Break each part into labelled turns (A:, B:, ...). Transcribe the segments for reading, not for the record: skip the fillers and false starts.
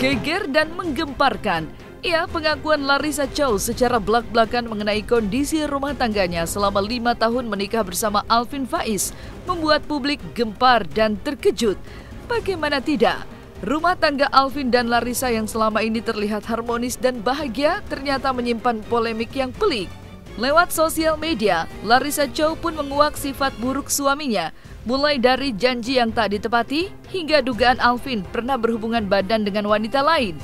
A: Geger dan menggemparkan. Pengakuan Larissa Chow secara belak-belakan mengenai kondisi rumah tangganya selama 5 tahun menikah bersama Alvin Faiz membuat publik gempar dan terkejut. Bagaimana tidak? Rumah tangga Alvin dan Larissa yang selama ini terlihat harmonis dan bahagia ternyata menyimpan polemik yang pelik. Lewat sosial media, Larissa Chow pun menguak sifat buruk suaminya, mulai dari janji yang tak ditepati hingga dugaan Alvin pernah berhubungan badan dengan wanita lain.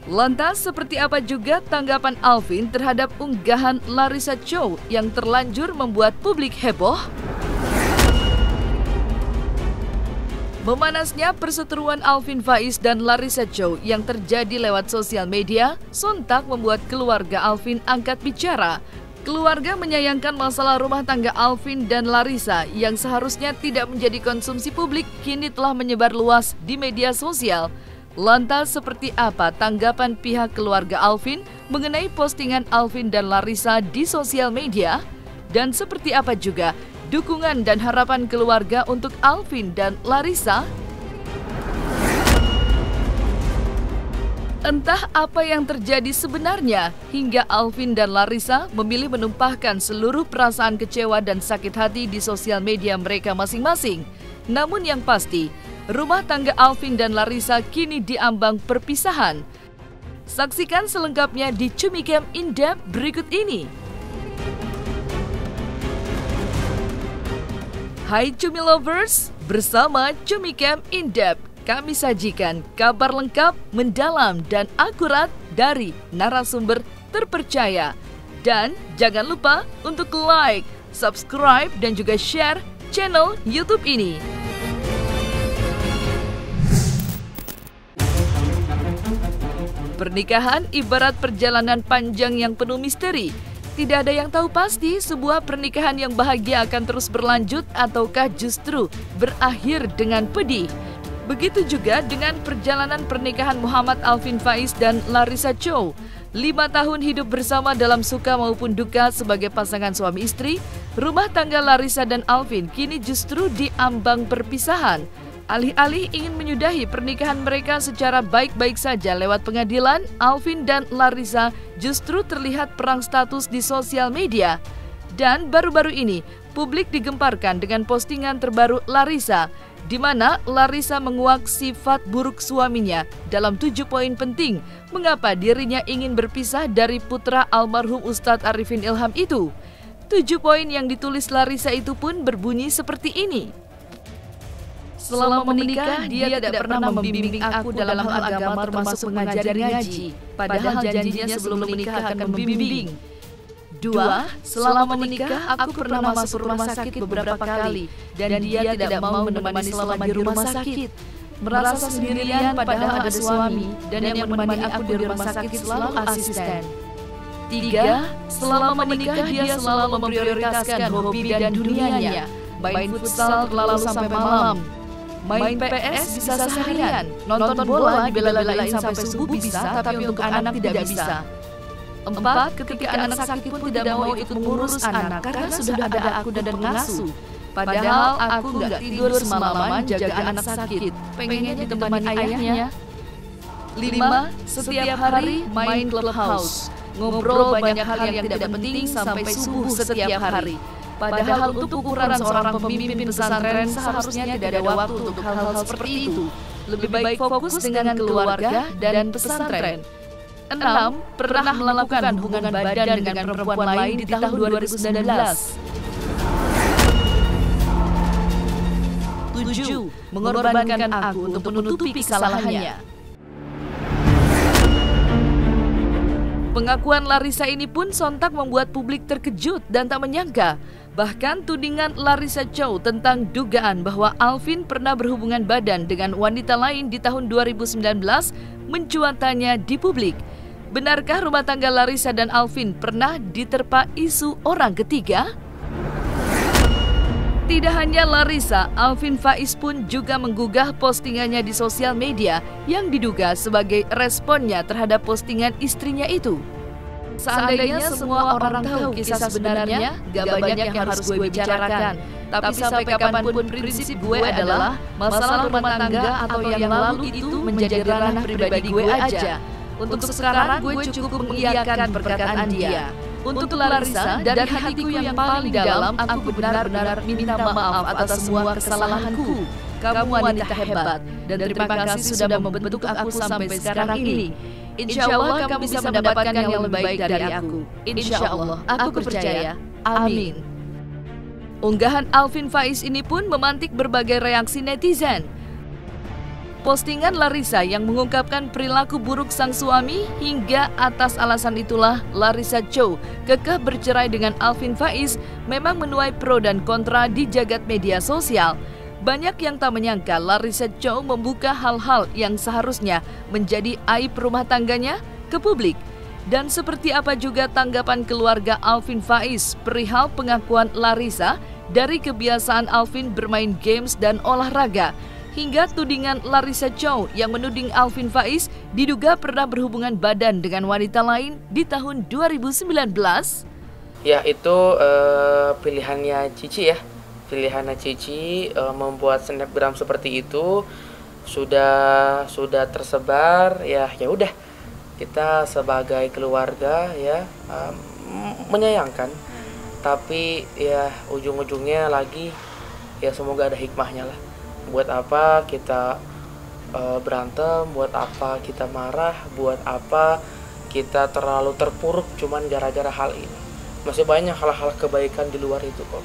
A: Lantas, seperti apa juga tanggapan Alvin terhadap unggahan Larissa Chow yang terlanjur membuat publik heboh? Memanasnya perseteruan Alvin Faiz dan Larissa Chow yang terjadi lewat sosial media sontak membuat keluarga Alvin angkat bicara. Keluarga menyayangkan masalah rumah tangga Alvin dan Larissa yang seharusnya tidak menjadi konsumsi publik kini telah menyebar luas di media sosial. Lantas seperti apa tanggapan pihak keluarga Alvin mengenai postingan Alvin dan Larissa di sosial media? Dan seperti apa juga dukungan dan harapan keluarga untuk Alvin dan Larissa? Entah apa yang terjadi sebenarnya hingga Alvin dan Larissa memilih menumpahkan seluruh perasaan kecewa dan sakit hati di sosial media mereka masing-masing. Namun yang pasti, rumah tangga Alvin dan Larissa kini diambang perpisahan. Saksikan selengkapnya di Cumi Cam In Depth berikut ini. Hai Cumi Lovers, bersama Cumi Cam In Depth kami sajikan kabar lengkap, mendalam, dan akurat dari narasumber terpercaya. Dan jangan lupa untuk like, subscribe, dan juga share channel YouTube ini. Pernikahan ibarat perjalanan panjang yang penuh misteri. Tidak ada yang tahu pasti sebuah pernikahan yang bahagia akan terus berlanjut ataukah justru berakhir dengan pedih. Begitu juga dengan perjalanan pernikahan Muhammad Alvin Faiz dan Larissa Chow. 5 tahun hidup bersama dalam suka maupun duka sebagai pasangan suami istri, rumah tangga Larissa dan Alvin kini justru diambang perpisahan. Alih-alih ingin menyudahi pernikahan mereka secara baik-baik saja lewat pengadilan, Alvin dan Larissa justru terlihat perang status di sosial media. Dan baru-baru ini, publik digemparkan dengan postingan terbaru Larissa, di mana Larissa menguak sifat buruk suaminya dalam 7 poin penting mengapa dirinya ingin berpisah dari putra almarhum Ustadz Arifin Ilham itu. 7 poin yang ditulis Larissa itu pun berbunyi seperti ini. Selama menikah, dia tidak pernah membimbing aku dalam hal agama termasuk mengajar ngaji. Padahal janjinya sebelum menikah akan membimbing. 2. Selama menikah, aku pernah masuk rumah sakit beberapa kali dan dia tidak mau menemani selama di rumah sakit. Merasa sendirian padahal ada suami dan yang menemani aku di rumah sakit selalu asisten. 3. Selama menikah, dia selalu memprioritaskan hobi dan dunianya. Main futsal terlalu sampai malam. Main PS bisa seharian, nonton bola dibela-belain sampai subuh bisa, tapi untuk anak tidak bisa. 4. Ketika anak sakit pun tidak mau ikut mengurus anak karena sudah ada aku dan pengasuh. Padahal aku nggak tidur semalaman jaga anak sakit, pengennya ditemani ayahnya. 5. Setiap hari main clubhouse, ngobrol banyak hal yang tidak penting sampai subuh setiap hari. Padahal untuk ukuran seorang pemimpin pesantren seharusnya tidak ada waktu untuk hal-hal seperti itu. Lebih baik fokus dengan keluarga dan pesantren. 6. Pernah melakukan hubungan badan dengan perempuan lain di tahun 2019. 7. Mengorbankan aku untuk menutupi kesalahannya. Pengakuan Larissa ini pun sontak membuat publik terkejut dan tak menyangka. Bahkan tudingan Larissa Chow tentang dugaan bahwa Alvin pernah berhubungan badan dengan wanita lain di tahun 2019 mencuat tanya di publik. Benarkah rumah tangga Larissa dan Alvin pernah diterpa isu orang ketiga? Tidak hanya Larissa, Alvin Faiz pun juga menggugah postingannya di sosial media yang diduga sebagai responnya terhadap postingan istrinya itu. Seandainya semua orang tahu kisah sebenarnya, gak banyak yang harus gue bicarakan. Tapi sampai kapanpun prinsip gue adalah masalah rumah tangga atau yang lalu itu menjadi ranah pribadi gue aja. Untuk sekarang gue cukup mengiyakan perkataan dia. Untuk Larissa, dari hatiku yang paling dalam, aku benar-benar minta maaf atas semua kesalahanku. Kamu wanita hebat, dan terima kasih sudah membentuk aku sampai sekarang ini. Insya Allah kamu bisa mendapatkan yang lebih baik dari aku. Insya Allah, aku percaya. Amin. Unggahan Alvin Faiz ini pun memantik berbagai reaksi netizen. Postingan Larissa yang mengungkapkan perilaku buruk sang suami hingga atas alasan itulah Larissa Chow kekeh bercerai dengan Alvin Faiz memang menuai pro dan kontra di jagat media sosial. Banyak yang tak menyangka Larissa Chow membuka hal-hal yang seharusnya menjadi aib rumah tangganya ke publik. Dan seperti apa juga tanggapan keluarga Alvin Faiz perihal pengakuan Larissa dari kebiasaan Alvin bermain games dan olahraga, hingga tudingan Larissa Chow yang menuding Alvin Faiz diduga pernah berhubungan badan dengan wanita lain di tahun 2019.
B: Ya, itu pilihannya Cici ya. Pilihannya Cici membuat snapgram seperti itu sudah tersebar ya udah, kita sebagai keluarga ya menyayangkan, tapi ya ujung-ujungnya lagi ya semoga ada hikmahnya lah. Buat apa kita berantem, buat apa kita marah, buat apa kita terlalu terpuruk cuman gara-gara hal ini. Masih banyak hal-hal kebaikan di luar itu kok.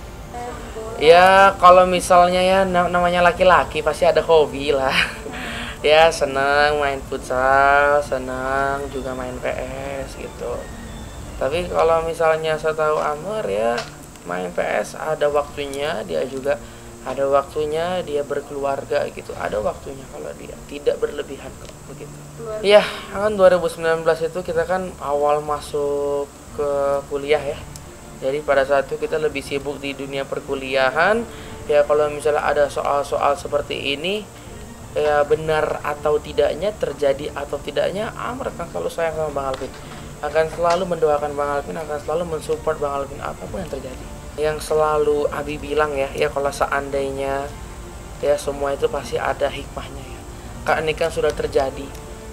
B: Ya kalau misalnya ya namanya laki-laki pasti ada hobi lah. Ya senang main futsal, senang juga main PS gitu. Tapi kalau misalnya saya tahu Amr ya main PS ada waktunya, dia juga ada waktunya dia berkeluarga gitu, ada waktunya kalau dia tidak berlebihan kok begitu. Iya kan 2019 itu kita kan awal masuk ke kuliah ya. Jadi pada saat itu kita lebih sibuk di dunia perkuliahan. Ya kalau misalnya ada soal-soal seperti ini, ya benar atau tidaknya, terjadi atau tidaknya, Amr akan selalu sayang sama Bang Alvin, akan selalu mendoakan Bang Alvin, akan selalu mensupport Bang Alvin apapun yang terjadi. Yang selalu Abi bilang ya kalau seandainya ya semua itu pasti ada hikmahnya ya. Karena ini kan sudah terjadi.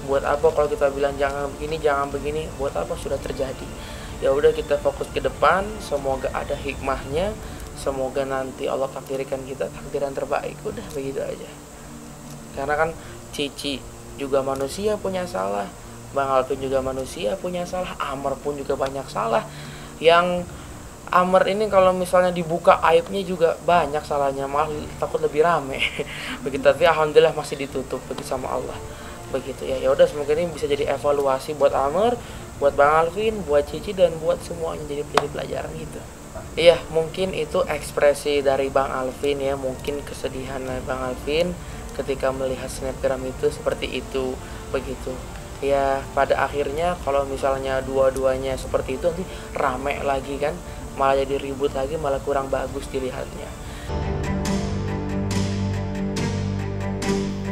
B: Buat apa kalau kita bilang jangan begini, buat apa sudah terjadi. Ya udah kita fokus ke depan, semoga ada hikmahnya, semoga nanti Allah takdirkan kita takdiran terbaik. Udah begitu aja. Karena kan Cici juga manusia punya salah, Bang Alvin juga manusia punya salah, Amr pun juga banyak salah. Yang Amr ini kalau misalnya dibuka aibnya juga banyak salahnya, malah takut lebih rame. Begitu, tapi alhamdulillah masih ditutup begitu sama Allah. Begitu ya. Ya udah semoga ini bisa jadi evaluasi buat Amr, buat Bang Alvin, buat Cici dan buat semuanya, jadi pelajaran gitu. Iya, mungkin itu ekspresi dari Bang Alvin ya, mungkin kesedihan dari Bang Alvin ketika melihat snapgram itu seperti itu begitu. Ya pada akhirnya kalau misalnya dua-duanya seperti itu nanti rame lagi kan, malah jadi ribut lagi, malah kurang bagus dilihatnya.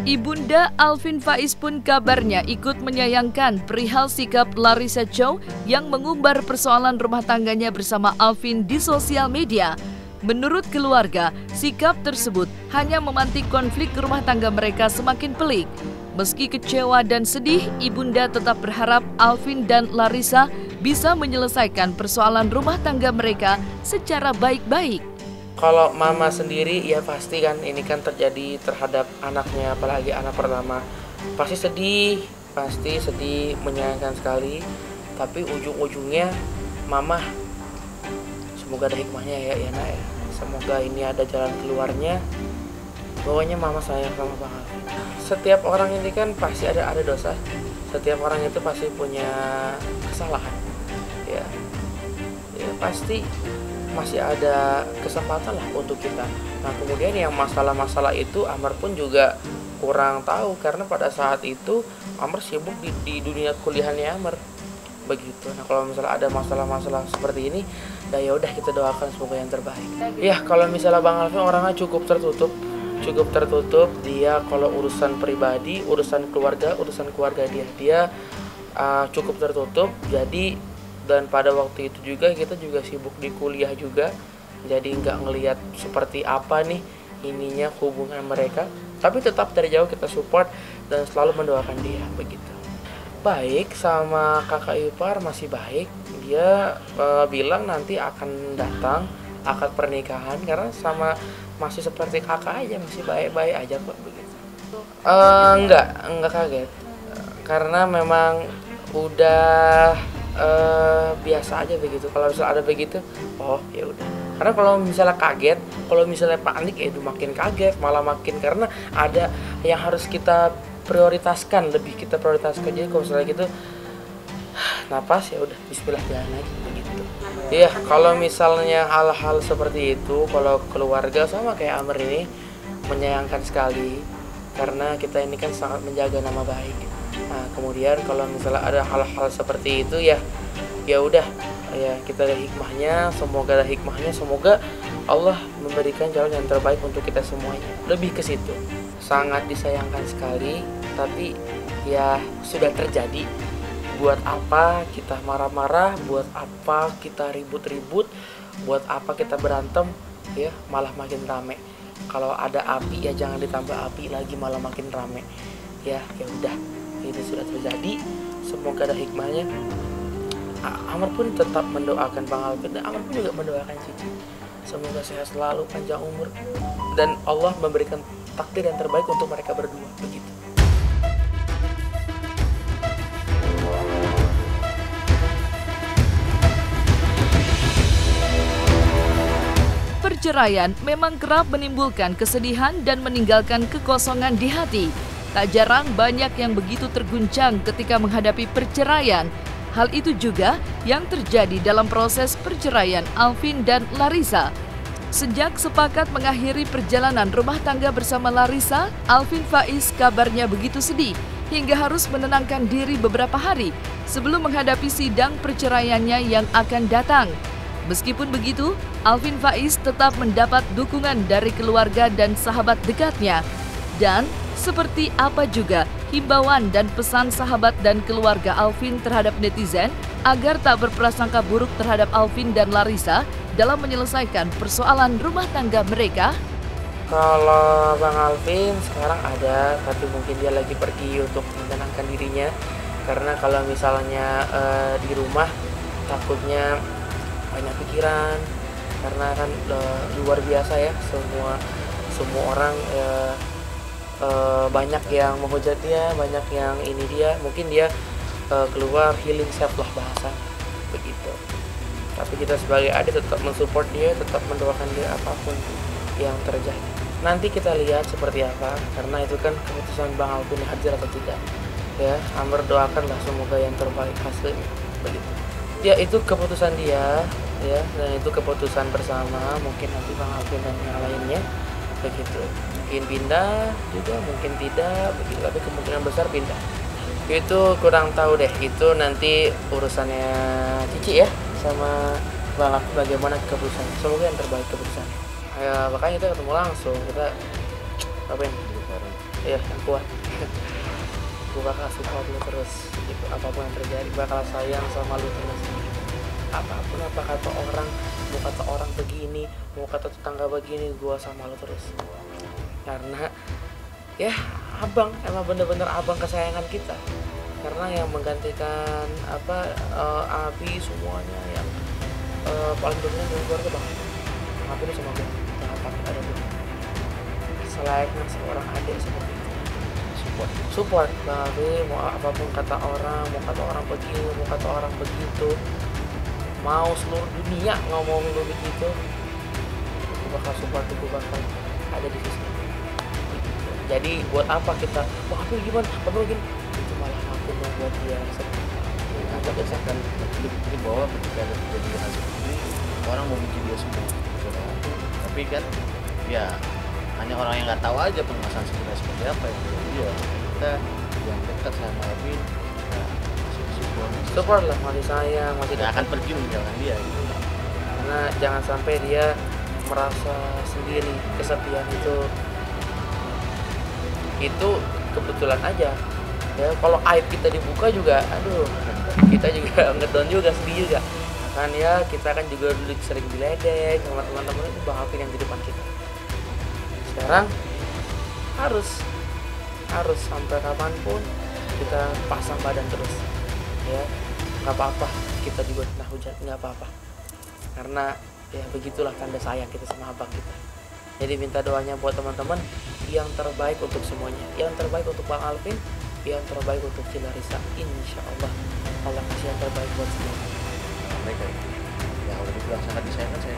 A: Ibunda Alvin Faiz pun kabarnya ikut menyayangkan perihal sikap Larissa Chow yang mengumbar persoalan rumah tangganya bersama Alvin di sosial media. Menurut keluarga, sikap tersebut hanya memantik konflik rumah tangga mereka semakin pelik. Meski kecewa dan sedih, ibunda tetap berharap Alvin dan Larissa bisa menyelesaikan persoalan rumah tangga mereka secara baik-baik.
B: Kalau mama sendiri ya pasti kan ini kan terjadi terhadap anaknya, apalagi anak pertama. Pasti sedih, menyayangkan sekali. Tapi ujung-ujungnya mama semoga ada hikmahnya ya nak ya. Semoga ini ada jalan keluarnya. Pokoknya mama sayang sama Bang Alvin. Setiap orang ini kan pasti ada dosa. Setiap orang itu pasti punya kesalahan. Ya pasti masih ada kesempatan lah untuk kita. Nah kemudian yang masalah-masalah itu Amr pun juga kurang tahu, karena pada saat itu Amr sibuk di dunia kuliahnya Amr begitu. Nah kalau misalnya ada masalah-masalah seperti ini, ya udah kita doakan semoga yang terbaik. Ya kalau misalnya Bang Alvin orangnya cukup tertutup. Dia kalau urusan pribadi, urusan keluarga dia cukup tertutup. Jadi Dan pada waktu itu juga kita juga sibuk di kuliah juga, jadi nggak ngelihat seperti apa nih ininya hubungan mereka, tapi tetap dari jauh kita support dan selalu mendoakan dia begitu. Baik sama kakak ipar masih baik, dia bilang nanti akan datang akad pernikahan karena sama masih seperti kakak aja, masih baik-baik aja kok begitu. Enggak kaget karena memang udah biasa aja begitu. Kalau misalnya ada begitu, oh ya udah. Karena kalau misalnya kaget, kalau misalnya panik, itu makin kaget, malah makin karena ada yang harus kita prioritaskan, lebih kita prioritaskan. Jadi kalau misalnya gitu, napas ya udah, Bismillah jalan lagi begitu. Iya, kalau misalnya hal-hal seperti itu, kalau keluarga sama kayak Amr ini menyayangkan sekali karena kita ini kan sangat menjaga nama baik. Nah, kemudian kalau misalnya ada hal-hal seperti itu ya udah ya kita ada hikmahnya, semoga Allah memberikan jalan yang terbaik untuk kita semuanya. Lebih ke situ. Sangat disayangkan sekali, tapi ya sudah terjadi. Buat apa kita marah-marah, buat apa kita ribut-ribut, buat apa kita berantem, ya malah makin rame. Kalau ada api ya jangan ditambah api lagi, malah makin rame. Ya udah, itu sudah terjadi. Semoga ada hikmahnya. Amr pun tetap mendoakan Bang Alvin dan Amr pun juga mendoakan Cici. Semoga sehat selalu, panjang umur, dan Allah memberikan takdir yang terbaik untuk mereka berdua begitu.
A: Perceraian memang kerap menimbulkan kesedihan dan meninggalkan kekosongan di hati. Tak jarang banyak yang begitu terguncang ketika menghadapi perceraian. Hal itu juga yang terjadi dalam proses perceraian Alvin dan Larissa. Sejak sepakat mengakhiri perjalanan rumah tangga bersama Larissa, Alvin Faiz kabarnya begitu sedih hingga harus menenangkan diri beberapa hari sebelum menghadapi sidang perceraiannya yang akan datang. Meskipun begitu, Alvin Faiz tetap mendapat dukungan dari keluarga dan sahabat dekatnya. Dan seperti apa juga himbauan dan pesan sahabat dan keluarga Alvin terhadap netizen agar tak berprasangka buruk terhadap Alvin dan Larissa dalam menyelesaikan persoalan rumah tangga mereka?
B: Kalau Bang Alvin sekarang ada, tapi mungkin dia lagi pergi untuk menenangkan dirinya. Karena kalau misalnya di rumah takutnya banyak pikiran, karena kan luar biasa ya, semua orang banyak yang menghujat dia, banyak yang ini dia, mungkin dia keluar healing self lah bahasa begitu. Tapi kita sebagai adik tetap mensupport dia, tetap mendoakan dia apapun yang terjadi. Nanti kita lihat seperti apa, karena itu kan keputusan Bang Alvin hadir atau tidak. Ya, Amr doakanlah semoga yang terbaik hasilnya begitu. Ya itu keputusan dia, ya, dan itu keputusan bersama. Mungkin nanti Bang Alvin dan yang lainnya begitu. Mungkin pindah juga, mungkin tidak begitu, tapi kemungkinan besar pindah. Itu kurang tahu deh, itu nanti urusannya Cici ya sama Bang Alvin bagaimana keputusannya. Semoga yang terbaik keputusannya. Ya makanya kita ketemu langsung, kita apain? Ya yang kuat. Gue bakal support lu terus gitu, apapun yang terjadi, bakal sayang sama lu terus. Apapun apa kata orang, mau kata orang begini, mau kata tetangga begini, gue sama lu terus. Karena ya abang, emang bener-bener abang kesayangan kita. Karena yang menggantikan Abi semuanya yang paling dominan dari keluarga Bang Abi itu sama gue, jangan takut ada gue. Selayaknya seorang adik seperti itu. Support Bang Abi, mau apapun kata orang, mau kata orang begini, mau kata orang begitu, mau seluruh dunia ngomong lu begitu, aku bakal support, aku bakal ada di sisi. Jadi buat apa kita, wah Abi gimana, Abi begini, itu malah aku membuat dia sedih.
C: Tapi akan di bawah ketika ada terjadi hal seperti ini, orang membenci dia semua. Tapi kan ya hanya orang yang nggak tahu aja permasalahan sebenarnya seperti apa ya. Iya, kita yang dekat sama Alvin,
B: support lah, masih sayang, masih
C: tidak akan pergi meninggalkan dia gitu.
B: Karena jangan sampai dia merasa sendiri, kesepian itu kebetulan aja ya. Kalau aib kita dibuka juga aduh kita juga ngedown juga, sedih juga. Kan ya kita kan juga dulu sering diledek sama teman-teman, itu Bang Alvin yang di depan kita. Sekarang harus sampai kapanpun kita pasang badan terus, ya nggak apa-apa kita juga kena hujat, nggak apa-apa, karena ya begitulah tanda sayang kita sama abang kita. Jadi minta doanya buat teman-teman, yang terbaik untuk semuanya, yang terbaik untuk Bang Alvin, yang terbaik untuk Cilarissa. Insya Allah Allah kasih yang terbaik buat semuanya.
C: Mereka yang udah dibilang sangat disayangkan, saya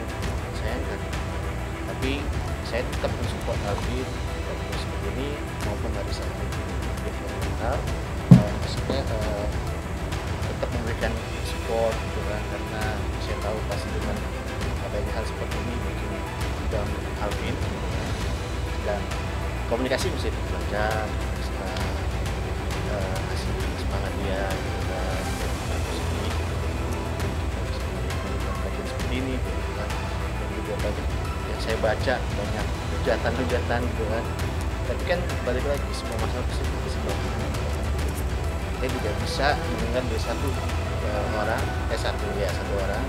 C: sayangkan, tapi saya tetap mensupport Alvin terus begini maupun Larissa mental, maksudnya tetap memberikan support gitu kan, karena saya tahu pasti dengan adanya hal seperti ini mungkin juga Alvin gitu kan. Dan komunikasi bisa belajar, bisa kasih semangat dia gitu kan, kajian seperti ini gitu kan. Dan juga banyak yang saya baca, banyak hujatan gitu kan, tapi kan balik lagi semua masalah pasti sebab kita tidak bisa mendengar dari satu orang,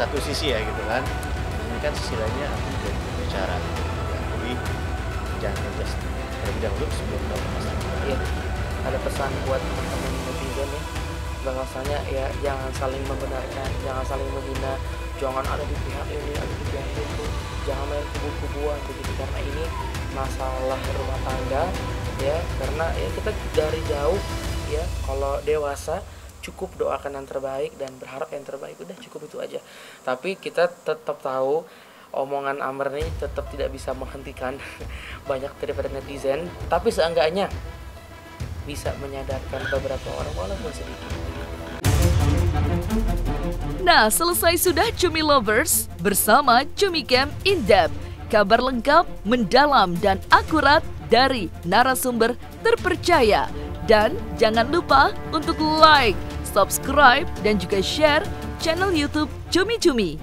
C: satu sisi ya gitu kan. Ini kan sisi lainnya aku juga bicara gitu kan. Jadi jangan just terlebih dahulu sebelum tahu masalah.
B: Iya, ada pesan buat teman-teman netizen ya, bahwasanya ya jangan saling membenarkan, jangan saling menghina, jangan ada di pihak ini, ada di pihak itu, jangan main kubu-kubuan begitu, karena ini masalah rumah tangga ya. Karena ya kita dari jauh ya, kalau dewasa cukup doakan yang terbaik dan berharap yang terbaik, udah cukup itu aja. Tapi kita tetap tahu omongan Amr ini tetap tidak bisa menghentikan banyak daripada netizen, tapi seenggaknya bisa menyadarkan beberapa orang walaupun sedikit.
A: Nah, selesai sudah Cumi Lovers bersama Cumi Camp In Depth. Kabar lengkap, mendalam, dan akurat dari narasumber terpercaya. Dan jangan lupa untuk like, subscribe, dan juga share channel YouTube Cumi Cumi.